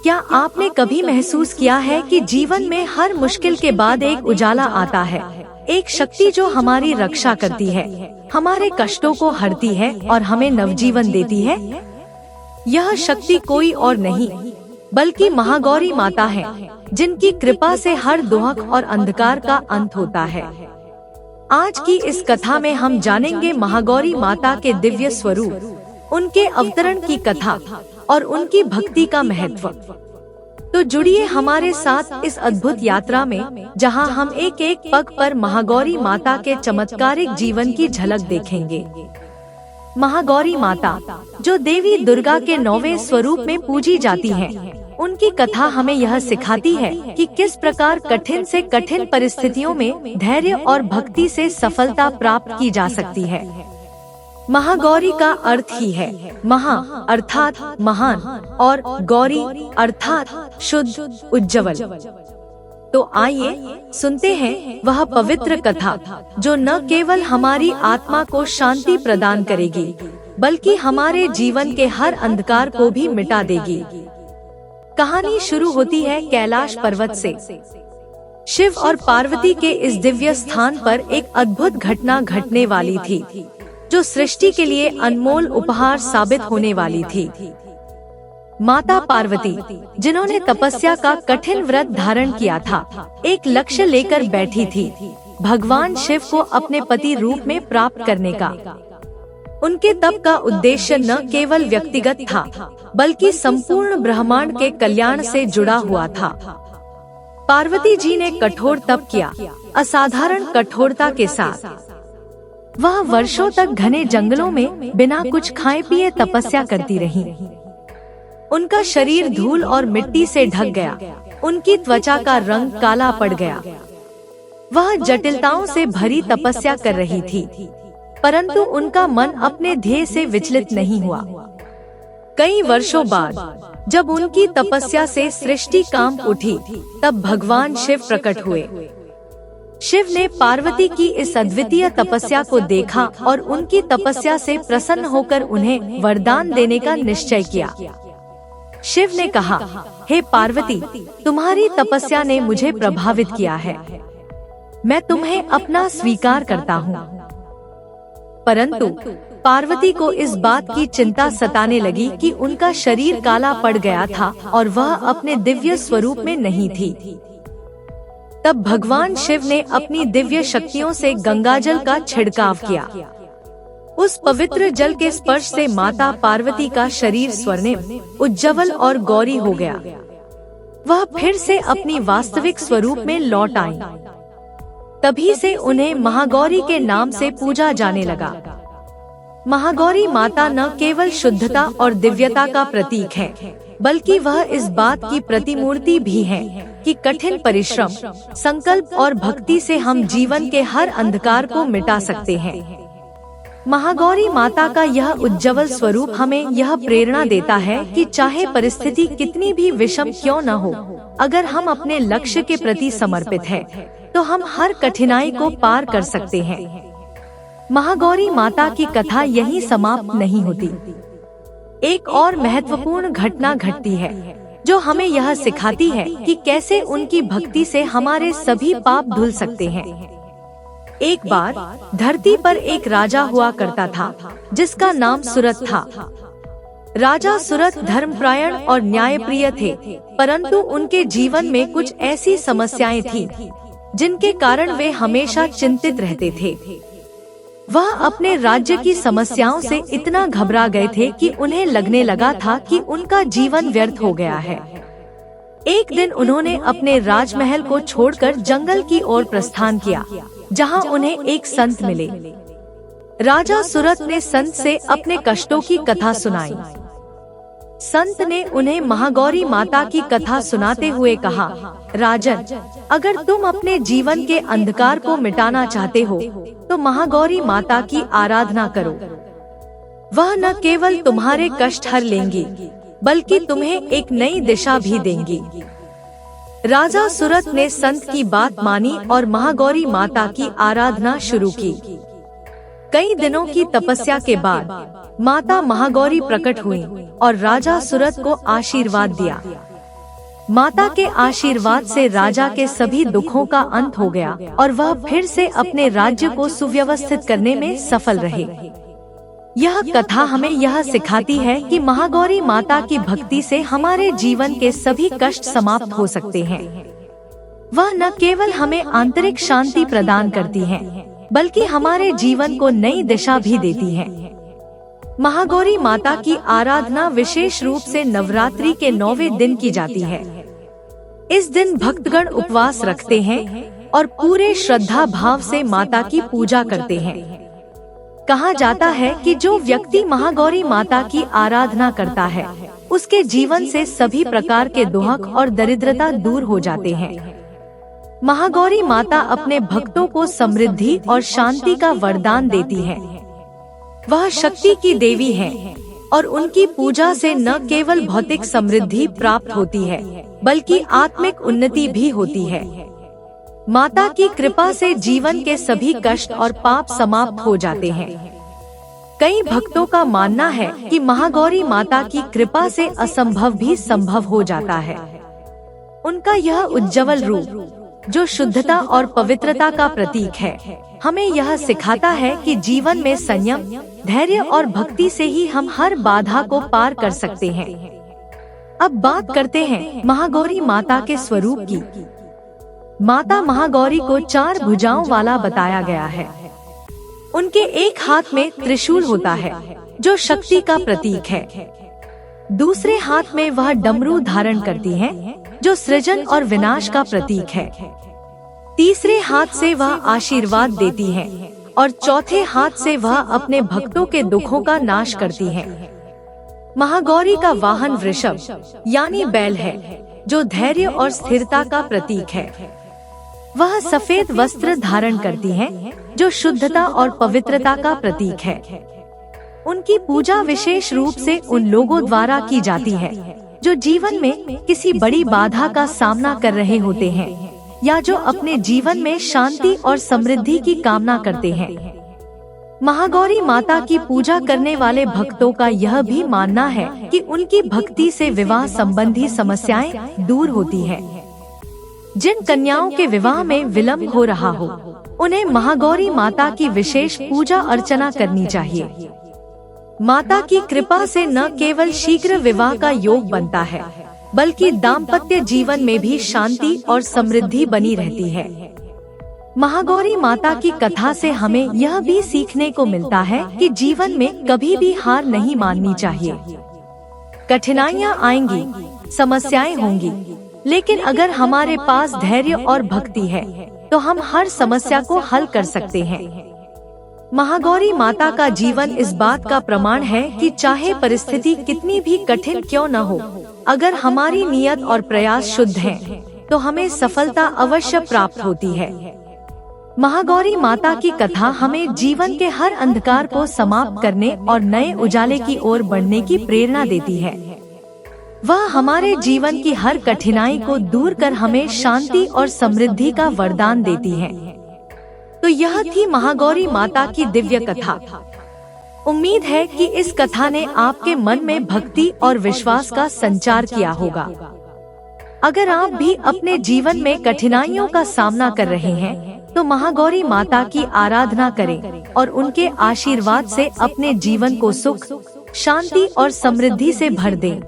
क्या आपने कभी महसूस किया है कि जीवन में हर मुश्किल के बाद एक उजाला आता है, एक शक्ति जो हमारी रक्षा करती है, हमारे कष्टों को हरती है और हमें नवजीवन देती है? यह शक्ति कोई और नहीं बल्कि महागौरी माता है, जिनकी कृपा से हर दुख और अंधकार का अंत होता है। आज की इस कथा में हम जानेंगे महागौरी माता के दिव्य स्वरूप, उनके अवतरण की कथा और उनकी भक्ति का महत्व। तो जुड़िए हमारे साथ इस अद्भुत यात्रा में, जहां हम एक एक पग पर महागौरी माता के चमत्कारिक जीवन की झलक देखेंगे। महागौरी माता, जो देवी दुर्गा के 9वें स्वरूप में पूजी जाती हैं, उनकी कथा हमें यह सिखाती है कि किस प्रकार कठिन से कठिन परिस्थितियों में धैर्य और भक्ति से सफलता प्राप्त की जा सकती है। महागौरी का अर्थ ही है महा अर्थात महान और गौरी अर्थात शुद्ध, उज्ज्वल। तो आइए सुनते हैं वह पवित्र कथा, जो न केवल हमारी आत्मा को शांति प्रदान करेगी, बल्कि हमारे जीवन के हर अंधकार को भी मिटा देगी। कहानी शुरू होती है कैलाश पर्वत से। शिव और पार्वती के इस दिव्य स्थान पर एक अद्भुत घटना घटने वाली थी, जो सृष्टि के लिए अनमोल उपहार साबित होने वाली थी। माता पार्वती, जिन्होंने तपस्या का कठिन व्रत धारण किया था, एक लक्ष्य लेकर बैठी थी, भगवान शिव को अपने पति रूप में प्राप्त करने का। उनके तप का उद्देश्य न केवल व्यक्तिगत था, बल्कि संपूर्ण ब्रह्मांड के कल्याण से जुड़ा हुआ था। पार्वती जी ने कठोर तप किया, असाधारण कठोरता के साथ। वह वर्षों तक घने जंगलों में बिना कुछ खाए पिए तपस्या करती रही। उनका शरीर धूल और मिट्टी से ढक गया, उनकी त्वचा का रंग काला पड़ गया। वह जटिलताओं से भरी तपस्या कर रही थी, परंतु उनका मन अपने ध्येय से विचलित नहीं हुआ। कई वर्षों बाद जब उनकी तपस्या से सृष्टि कांप उठी, तब भगवान शिव प्रकट हुए। शिव ने पार्वती की इस अद्वितीय तपस्या को देखा और उनकी तपस्या से प्रसन्न होकर उन्हें वरदान देने का निश्चय किया। शिव ने कहा, हे पार्वती, तुम्हारी तपस्या ने मुझे प्रभावित किया है, मैं तुम्हें अपना स्वीकार करता हूँ। परंतु पार्वती को इस बात की चिंता सताने लगी कि उनका शरीर काला पड़ गया था और वह अपने दिव्य स्वरूप में नहीं थी। तब भगवान शिव ने अपनी दिव्य शक्तियों से गंगाजल का छिड़काव किया। उस पवित्र जल के स्पर्श से माता पार्वती का शरीर स्वर्णिम, उज्ज्वल और गौरी हो गया। वह फिर से अपनी वास्तविक स्वरूप में लौट आईं। तभी से उन्हें महागौरी के नाम से पूजा जाने लगा। महागौरी माता न केवल शुद्धता और दिव्यता का प्रतीक है, बल्कि वह इस बात की प्रतिमूर्ति भी है कि कठिन परिश्रम, संकल्प और भक्ति से हम जीवन के हर अंधकार को मिटा सकते हैं। महागौरी माता का यह उज्ज्वल स्वरूप हमें यह प्रेरणा देता है कि चाहे परिस्थिति कितनी भी विषम क्यों न हो, अगर हम अपने लक्ष्य के प्रति समर्पित हैं, तो हम हर कठिनाई को पार कर सकते हैं। महागौरी माता की कथा यहीं समाप्त नहीं होती। एक और महत्वपूर्ण घटना घटती है, जो हमें यह सिखाती है कि कैसे उनकी भक्ति से हमारे सभी पाप धुल सकते हैं। एक बार धरती पर एक राजा हुआ करता था, जिसका नाम सुरथ था। राजा सुरथ धर्मपरायण और न्यायप्रिय थे, परंतु उनके जीवन में कुछ ऐसी समस्याएं थीं, जिनके कारण वे हमेशा चिंतित रहते थे। वह अपने राज्य की समस्याओं से इतना घबरा गए थे कि उन्हें लगने लगा था कि उनका जीवन व्यर्थ हो गया है। एक दिन उन्होंने अपने राजमहल को छोड़कर जंगल की ओर प्रस्थान किया, जहां उन्हें एक संत मिले। राजा सुरथ ने संत से अपने कष्टों की कथा सुनाई। संत ने उन्हें महागौरी माता की कथा सुनाते हुए कहा, राजन, अगर तुम अपने जीवन के अंधकार को मिटाना चाहते हो, तो महागौरी माता की आराधना करो। वह न केवल तुम्हारे कष्ट हर लेंगी, बल्कि तुम्हें एक नई दिशा भी देंगी। राजा सुरथ ने संत की बात मानी और महागौरी माता की आराधना शुरू की। कई दिनों की तपस्या के बाद माता महागौरी प्रकट हुई और राजा सुरथ को आशीर्वाद दिया। माता के आशीर्वाद से राजा के सभी दुखों का अंत हो गया और वह फिर से अपने राज्य को सुव्यवस्थित करने में सफल रहे। यह कथा हमें यह सिखाती है कि महागौरी माता की भक्ति से हमारे जीवन के सभी कष्ट समाप्त हो सकते हैं। वह न केवल हमें आंतरिक शांति प्रदान करती हैं, बल्कि हमारे जीवन को नई दिशा भी देती हैं। महागौरी माता की आराधना विशेष रूप से नवरात्रि के 9वें दिन की जाती है। इस दिन भक्तगण उपवास रखते हैं और पूरे श्रद्धा भाव से माता की पूजा करते हैं। कहा जाता है कि जो व्यक्ति महागौरी माता की आराधना करता है, उसके जीवन से सभी प्रकार के दुख और दरिद्रता दूर हो जाते हैं। महागौरी माता अपने भक्तों को समृद्धि और शांति का वरदान देती है। वह शक्ति की देवी है और उनकी पूजा से न केवल भौतिक समृद्धि प्राप्त होती है, बल्कि आत्मिक उन्नति भी होती है। माता की कृपा से जीवन के सभी कष्ट और पाप समाप्त हो जाते हैं। कई भक्तों का मानना है कि महागौरी माता की कृपा से असंभव भी संभव हो जाता है। उनका यह उज्ज्वल रूप, जो शुद्धता और पवित्रता का प्रतीक है, हमें यह सिखाता है कि जीवन में संयम, धैर्य और भक्ति से ही हम हर बाधा को पार कर सकते हैं। अब बात करते हैं महागौरी माता के स्वरूप की। माता महागौरी को 4 भुजाओं वाला बताया गया है। उनके एक हाथ में त्रिशूल होता है, जो शक्ति का प्रतीक है। दूसरे हाथ में वह डमरू धारण करती हैं, जो सृजन और विनाश का प्रतीक है। तीसरे हाथ से वह आशीर्वाद देती हैं और चौथे हाथ से वह अपने भक्तों के दुखों का नाश करती हैं। महागौरी का वाहन वृषभ यानी बैल है, जो धैर्य और स्थिरता का प्रतीक है। वह सफेद वस्त्र धारण करती हैं, जो शुद्धता और पवित्रता का प्रतीक है। उनकी पूजा विशेष रूप से उन लोगों द्वारा की जाती है जो जीवन में किसी बड़ी बाधा का सामना कर रहे होते हैं या जो अपने जीवन में शांति और समृद्धि की कामना करते हैं। महागौरी माता की पूजा करने वाले भक्तों का यह भी मानना है कि उनकी भक्ति से विवाह संबंधी समस्याएं दूर होती हैं। जिन कन्याओं के विवाह में विलंब हो रहा हो, उन्हें महागौरी माता की विशेष पूजा अर्चना करनी चाहिए। माता की कृपा से न केवल शीघ्र विवाह का योग बनता है, बल्कि दाम्पत्य जीवन में भी शांति और समृद्धि बनी रहती है। महागौरी माता की कथा से हमें यह भी सीखने को मिलता है कि जीवन में कभी भी हार नहीं माननी चाहिए। कठिनाइयाँ आएंगी, समस्याएं होंगी, लेकिन अगर हमारे पास धैर्य और भक्ति है, तो हम हर समस्या को हल कर सकते हैं। महागौरी माता का जीवन इस बात का प्रमाण है कि चाहे परिस्थिति कितनी भी कठिन क्यों न हो, अगर हमारी नियत और प्रयास शुद्ध हैं, तो हमें सफलता अवश्य प्राप्त होती है। महागौरी माता की कथा हमें जीवन के हर अंधकार को समाप्त करने और नए उजाले की ओर बढ़ने की प्रेरणा देती है। वह हमारे जीवन की हर कठिनाई को दूर कर हमें शांति और समृद्धि का वरदान देती है। तो यह थी महागौरी माता की दिव्य कथा। उम्मीद है कि इस कथा ने आपके मन में भक्ति और विश्वास का संचार किया होगा। अगर आप भी अपने जीवन में कठिनाइयों का सामना कर रहे हैं, तो महागौरी माता की आराधना करें और उनके आशीर्वाद से अपने जीवन को सुख, शांति और समृद्धि से भर दें।